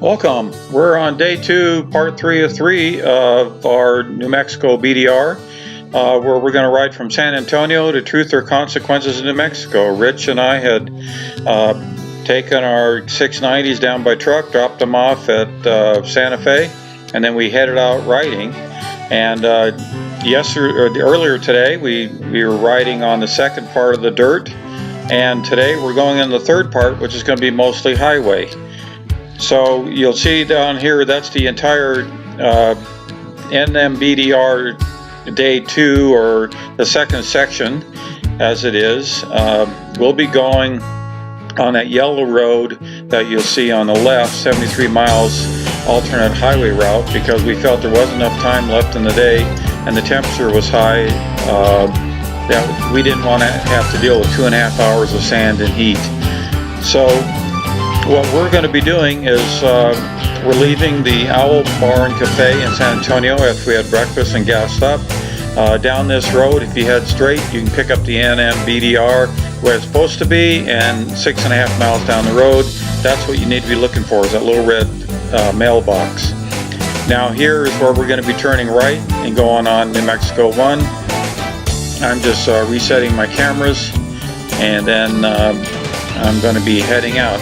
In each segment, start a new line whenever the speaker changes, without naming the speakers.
Welcome. We're on day 2, part 3 of 3 of our New Mexico BDR, where we're going to ride from San Antonio to Truth or Consequences in New Mexico. Rich and I had taken our 690s down by truck, dropped them off at Sante Fe, and then we headed out riding. And earlier today, we were riding on the second part of the dirt, and today we're going in the third part, which is going to be mostly highway. So you'll see down here, that's the entire NMBDR day 2, or the second section as it is. We'll be going on that yellow road that you'll see on the left, 73 miles alternate highway route, because we felt there wasn't enough time left in the day and the temperature was high, that we didn't want to have to deal with 2.5 hours of sand and heat. So what we're going to be doing is we're leaving the Owl Bar and Cafe in San Antonio after we had breakfast and gassed up. Down this road, if you head straight, you can pick up the NMBDR where it's supposed to be, and 6.5 miles down the road, that's what you need to be looking for, is that little red mailbox. Now here is where we're going to be turning right and going on New Mexico 1. I'm just resetting my cameras, and then I'm going to be heading out.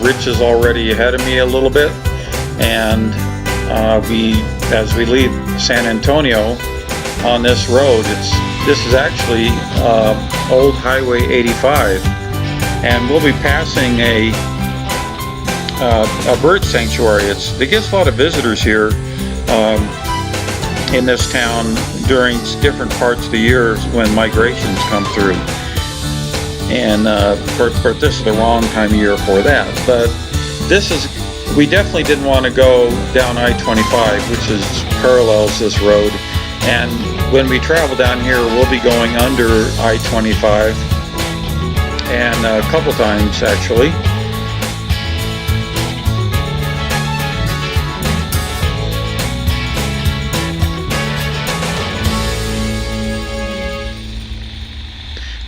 Rich is already ahead of me a little bit, and as we leave San Antonio on this road, this is actually old Highway 85, and we'll be passing a bird sanctuary. It gets a lot of visitors here in this town during different parts of the year when migrations come through. And this is the wrong time of year for that. But we definitely didn't want to go down I-25, which parallels this road. And when we travel down here, we'll be going under I-25, and a couple times actually.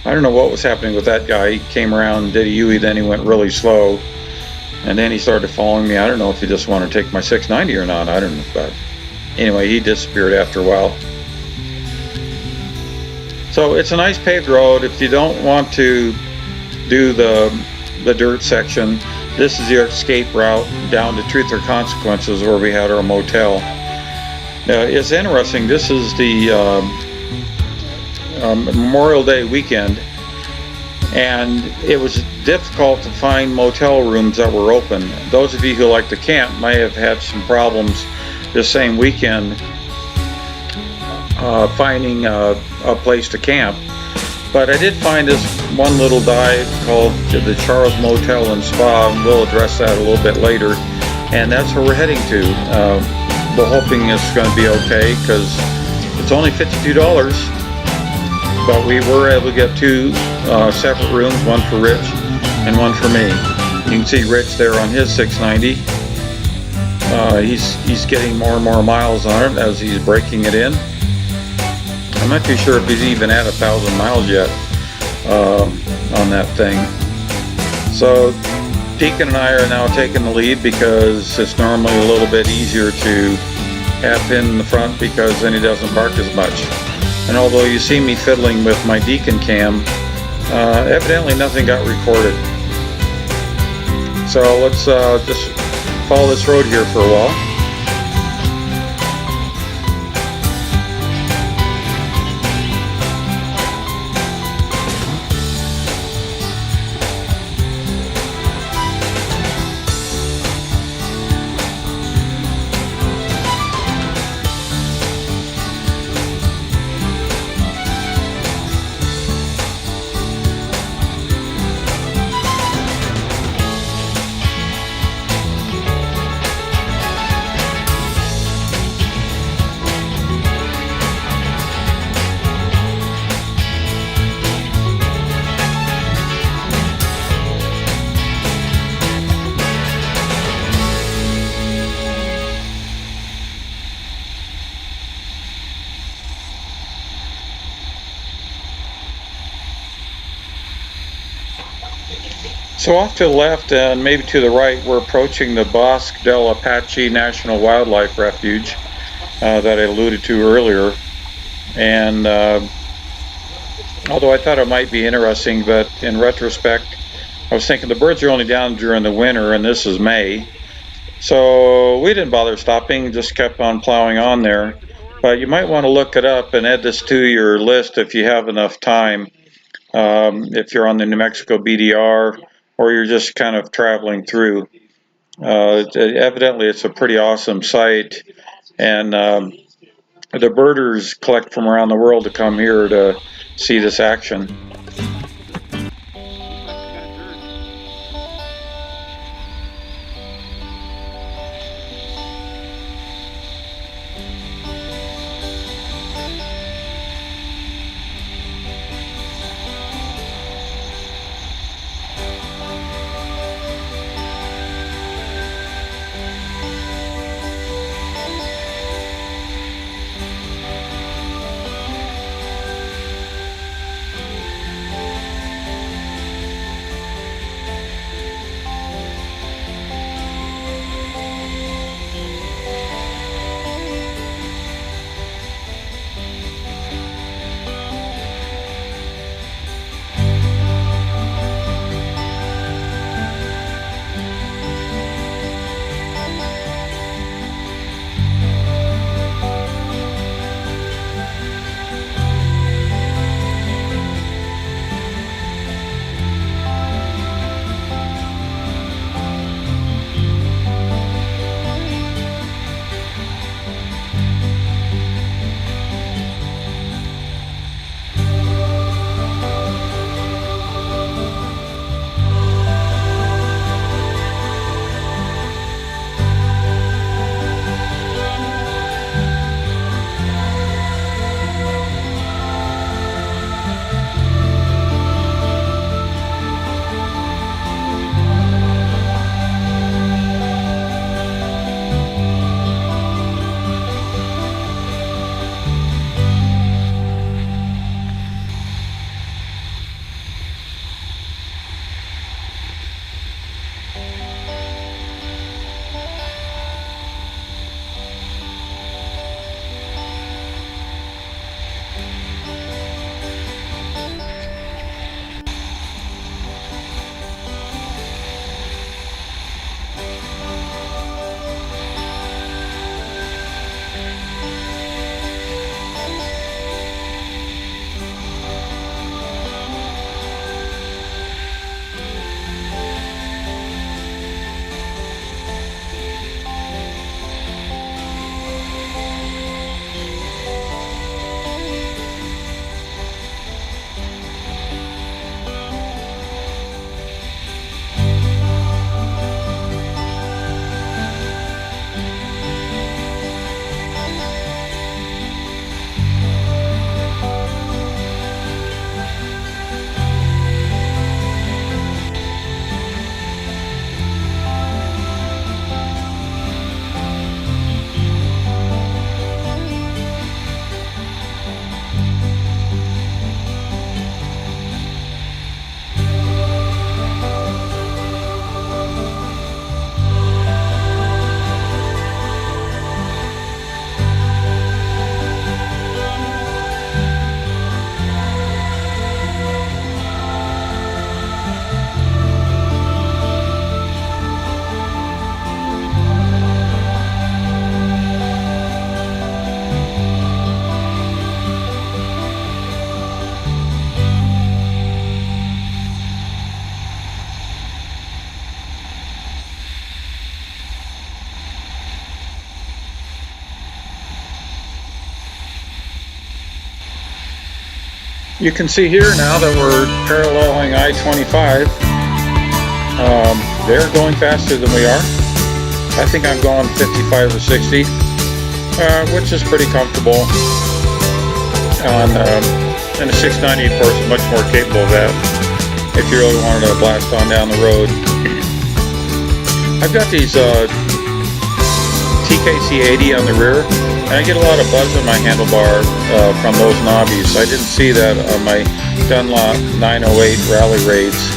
I don't know what was happening with that guy. He came around and did a U-turn, then he went really slow, and then he started following me. I don't know if he just wanted to take my 690 or not. I don't know, but anyway, he disappeared after a while. So it's a nice paved road. If you don't want to do the dirt section, this is the escape route down to Truth or Consequences, where we had our motel. Now it's interesting, this is the Memorial Day weekend, and it was difficult to find motel rooms that were open. Those of you who like to camp may have had some problems this same weekend finding a place to camp, but I did find this one little dive called the Charles Motel and Spa, and we'll address that a little bit later, and that's where we're heading to. We're hoping it's going to be okay, because it's only $52, but we were able to get 2 separate rooms, one for Rich and one for me. You can see Rich there on his 690. He's getting more and more miles on it as he's breaking it in. I'm not too sure if he's even at 1,000 miles yet on that thing. So Deacon and I are now taking the lead, because it's normally a little bit easier to have him in the front, because then he doesn't bark as much. And although you see me fiddling with my Deacon cam, evidently nothing got recorded. So let's just follow this road here for a while. So off to the left and maybe to the right, we're approaching the Bosque del Apache National Wildlife Refuge that I alluded to earlier. And although I thought it might be interesting, but in retrospect, I was thinking the birds are only down during the winter, and this is May. So we didn't bother stopping, just kept on plowing on there. But you might want to look it up and add this to your list if you have enough time. If you're on the New Mexico BDR or you're just kind of traveling through. Evidently, it's a pretty awesome site, and the birders collect from around the world to come here to see this action. You can see here now that we're paralleling I-25. They're going faster than we are. I think I'm going 55 or 60, which is pretty comfortable. And a 690, of course, is much more capable of that if you really wanted to blast on down the road. I've got these TKC 80 on the rear, and I get a lot of buzz on my handlebar from those knobbies. I didn't see that on my Dunlop 908 rally raids.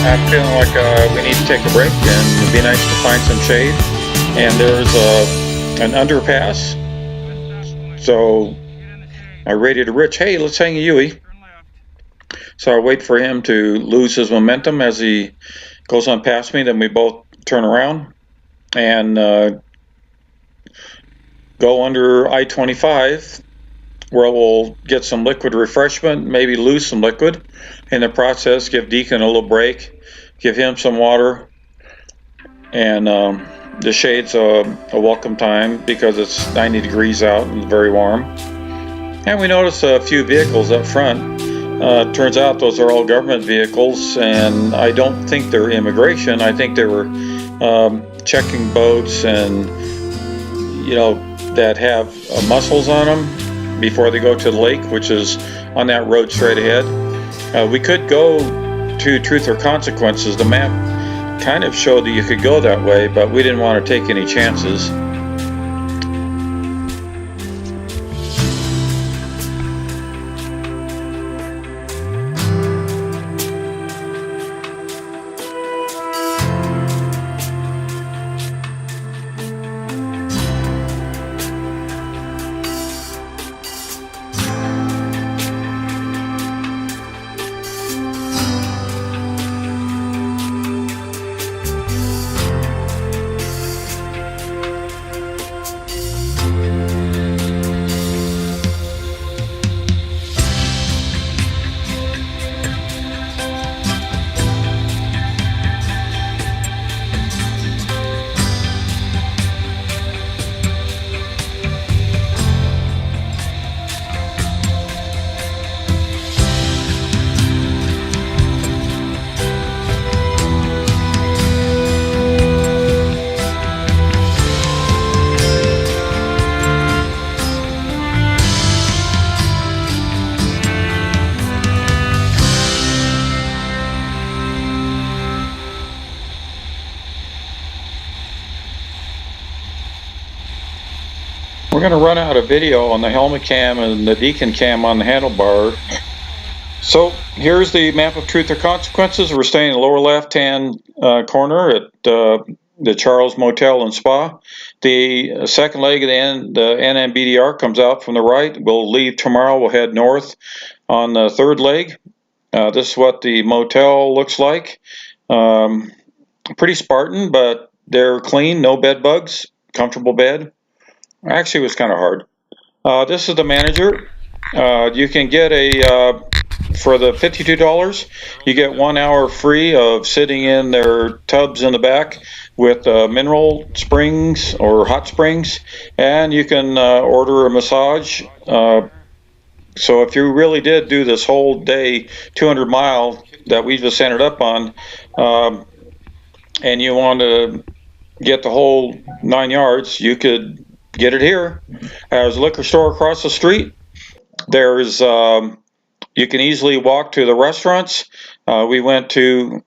I'm feeling like we need to take a break, and it'd be nice to find some shade. And there's an underpass, so I rated Rich, hey, let's hang a Yui. So I wait for him to lose his momentum as he goes on past me. Then we both turn around and go under I-25, where we'll get some liquid refreshment, maybe lose some liquid in the process, give Deacon a little break, give him some water, and the shade's a welcome time because it's 90 degrees out and very warm. And we notice a few vehicles up front. Turns out those are all government vehicles, and I don't think they're immigration. I think they were checking boats and, you know, that have mussels on them before they go to the lake, which is on that road straight ahead. We could go to Truth or Consequences. The map kind of showed that you could go that way, but we didn't want to take any chances. We're going to run out of video on the helmet cam and the Deacon cam on the handlebar. So here's the map of Truth or Consequences. We're staying in the lower left-hand corner at the Charles Motel and Spa. The second leg of the NMBDR comes out from the right. We'll leave tomorrow. We'll head north on the third leg. This is what the motel looks like. Pretty Spartan, but they're clean, no bed bugs, comfortable bed. Actually, it was kind of hard. This is the manager. You can get for the $52, you get 1 hour free of sitting in their tubs in the back with mineral springs or hot springs, and you can order a massage. So if you really did do this whole day 200 mile that we just ended up on, and you want to get the whole 9 yards, you could get it here. There's a liquor store across the street. There's you can easily walk to the restaurants. We went to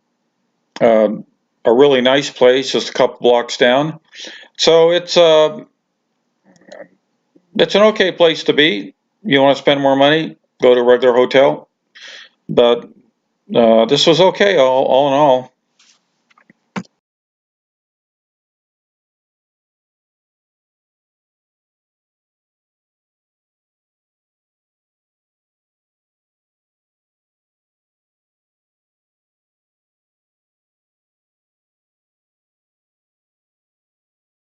a really nice place just a couple blocks down. So it's an okay place to be. You want to spend more money, go to a regular hotel. But this was okay all in all.